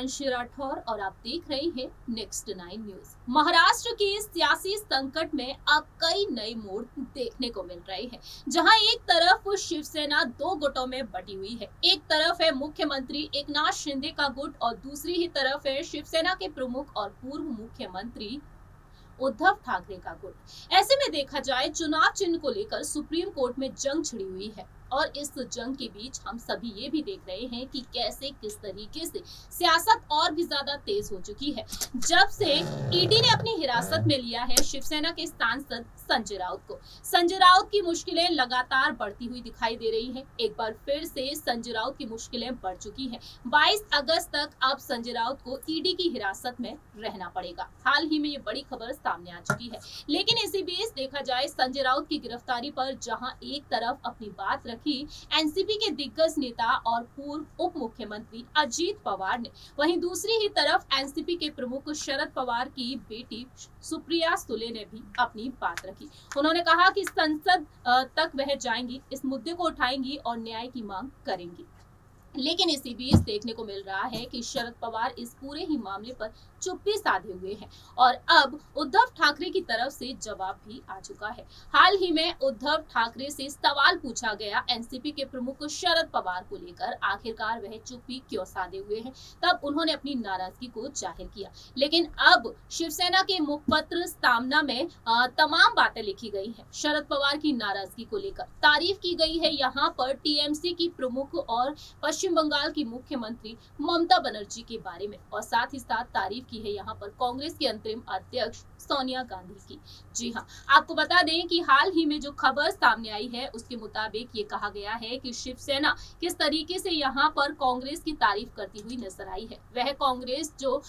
हिमांशी राठौर और आप देख रहे हैं नेक्स्ट 9 न्यूज। महाराष्ट्र के सियासी संकट में अब कई नए मोड़ देखने को मिल रहे हैं, जहां एक तरफ शिवसेना दो गुटों में बटी हुई है। एक तरफ है मुख्यमंत्री एकनाथ शिंदे का गुट और दूसरी ही तरफ है शिवसेना के प्रमुख और पूर्व मुख्यमंत्री उद्धव ठाकरे का गुट। ऐसे में देखा जाए चुनाव चिन्ह को लेकर सुप्रीम कोर्ट में जंग छिड़ी हुई है और इस जंग के बीच हम सभी ये भी देख रहे हैं कि कैसे किस तरीके से सियासत और भी ज्यादा तेज हो चुकी है जब से ईडी ने अपनी हिरासत में लिया है शिवसेना के सांसद संजय राउत को। संजय राउत की मुश्किलें लगातार बढ़ती हुई दिखाई दे रही हैं। एक बार फिर से संजय राउत की मुश्किलें बढ़ चुकी हैं। 22 अगस्त तक अब संजय राउत को ईडी की हिरासत में रहना पड़ेगा। हाल ही में ये बड़ी खबर सामने आ चुकी है, लेकिन इसी बीच देखा जाए संजय राउत की गिरफ्तारी पर जहां एक तरफ अपनी बात रखी एनसीपी के दिग्गज नेता और पूर्व उप मुख्यमंत्री अजीत पवार ने, वहीं दूसरी ही तरफ एनसीपी के प्रमुख शरद पवार की बेटी सुप्रिया सुले ने भी अपनी बात रखी। उन्होंने कहा कि संसद तक वह जाएंगी, इस मुद्दे को उठाएंगी और न्याय की मांग करेंगी। लेकिन इसी बीच देखने को मिल रहा है कि शरद पवार इस पूरे ही मामले पर चुप्पी साधे हुए हैं और अब उद्धव ठाकरे की तरफ से जवाब भी आ चुका है। हाल ही में उद्धव ठाकरे से सवाल पूछा गया एनसीपी के प्रमुख शरद पवार को लेकर, आखिरकार वह चुप्पी क्यों साधे हुए हैं। तब उन्होंने अपनी नाराजगी को जाहिर किया। लेकिन अब शिवसेना के मुखपत्र सामना में तमाम बातें लिखी गई हैं शरद पवार की नाराजगी को लेकर। तारीफ की गई है यहाँ पर टीएमसी की प्रमुख और पश्चिम बंगाल की मुख्यमंत्री ममता बनर्जी के बारे में, और साथ ही साथ तारीफ की है यहाँ पर कांग्रेस की अंतरिम अध्यक्ष सोनिया गांधी की। जी हाँ, आपको बता दें कि हाल ही में जो खबर सामने आई है उसके मुताबिक ये कहा गया है कि शिवसेना किस तरीके से यहाँ पर कांग्रेस की तारीफ करती हुई नजर आई है। वह कांग्रेस जो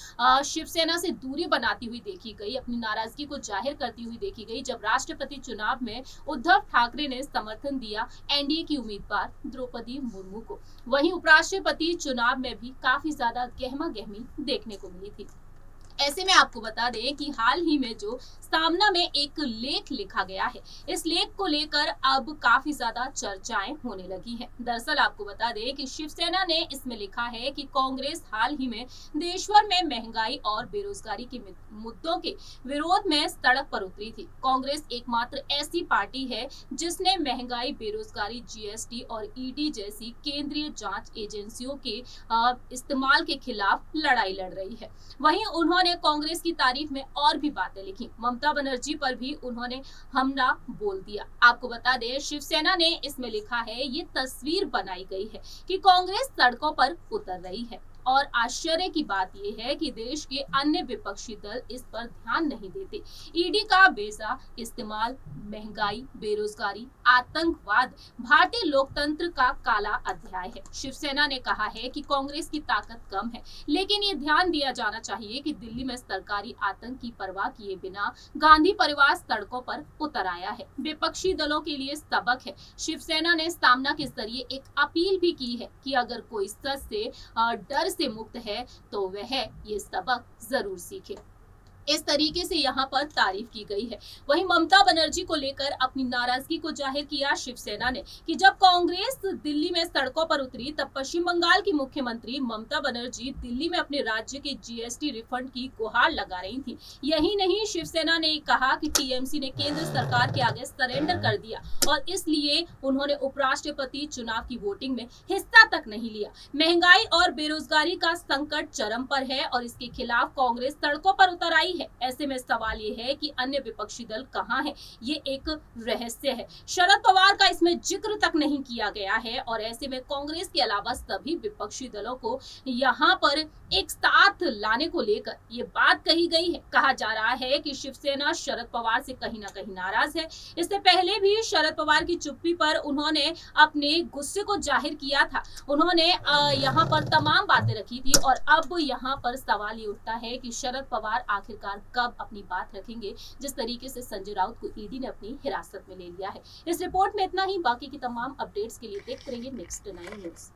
शिवसेना से दूरी बनाती हुई देखी गई, अपनी नाराजगी को जाहिर करती हुई देखी गई जब राष्ट्रपति चुनाव में उद्धव ठाकरे ने समर्थन दिया एनडीए की उम्मीदवार द्रौपदी मुर्मू को। वहीं उपराष्ट्रपति चुनाव में भी काफी ज्यादा गहमा गहमी देखने को मिली थी। ऐसे में आपको बता दें कि हाल ही में जो सामना में एक लेख लिखा गया है, इस लेख को लेकर अब काफी ज्यादा चर्चाएं होने लगी हैं। दरअसल आपको बता दें कि शिवसेना ने इसमें लिखा है कि कांग्रेस हाल ही में देश भर में महंगाई और बेरोजगारी के मुद्दों के विरोध में सड़क पर उतरी थी। कांग्रेस एकमात्र ऐसी पार्टी है जिसने महंगाई, बेरोजगारी, जीएसटी और ईडी जैसी केंद्रीय जांच एजेंसियों के इस्तेमाल के खिलाफ लड़ाई लड़ रही है। वहीं उन्होंने कांग्रेस की तारीफ में और भी बातें लिखी। ममता बनर्जी पर भी उन्होंने हमला बोल दिया। आपको बता दें शिवसेना ने इसमें लिखा है, ये तस्वीर बनाई गई है कि कांग्रेस सड़कों पर उतर रही है और आश्चर्य की बात यह है कि देश के अन्य विपक्षी दल इस पर ध्यान नहीं देते। ईडी का बेजा इस्तेमाल, महंगाई, बेरोजगारी, आतंकवाद भारतीय लोकतंत्र का काला अध्याय है। शिवसेना ने कहा है कि कांग्रेस की ताकत कम है, लेकिन ये ध्यान दिया जाना चाहिए कि दिल्ली में सरकारी आतंक की परवाह किए बिना गांधी परिवार सड़कों पर उतर आया है। विपक्षी दलों के लिए सबक है। शिवसेना ने सामना के जरिए एक अपील भी की है कि अगर कोई सच से डर से मुक्त है तो वह ये सबक जरूर सीखे। इस तरीके से यहाँ पर तारीफ की गई है। वहीं ममता बनर्जी को लेकर अपनी नाराजगी को जाहिर किया शिवसेना ने कि जब कांग्रेस दिल्ली में सड़कों पर उतरी तब पश्चिम बंगाल की मुख्यमंत्री ममता बनर्जी दिल्ली में अपने राज्य के जीएसटी रिफंड की गुहार लगा रही थी। यही नहीं, शिवसेना ने कहा कि टीएमसी ने केंद्र सरकार के आगे सरेंडर कर दिया और इसलिए उन्होंने उपराष्ट्रपति चुनाव की वोटिंग में हिस्सा तक नहीं लिया। महंगाई और बेरोजगारी का संकट चरम पर है और इसके खिलाफ कांग्रेस सड़कों पर उतर आई है। ऐसे में सवाल ये है कि अन्य विपक्षी दल कहां हैं? ये एक रहस्य है। शरद पवार का इसमें जिक्र तक नहीं किया गया है और ऐसे में कांग्रेस के अलावा सभी विपक्षी दलों को यहां पर एक साथ लाने को लेकर ये बात कही गई है। कहा जा रहा है कि शिवसेना शरद पवार से कहीं ना कहीं नाराज है। इससे पहले भी शरद पवार की चुप्पी पर उन्होंने अपने गुस्से को जाहिर किया था। उन्होंने यहाँ पर तमाम बातें रखी थी और अब यहाँ पर सवाल ये उठता है कि शरद पवार आखिरकार कब अपनी बात रखेंगे, जिस तरीके से संजय राउत को ईडी ने अपनी हिरासत में ले लिया है। इस रिपोर्ट में इतना ही। बाकी की तमाम अपडेट्स के लिए देखते रहिए नेक्स्ट 9 न्यूज।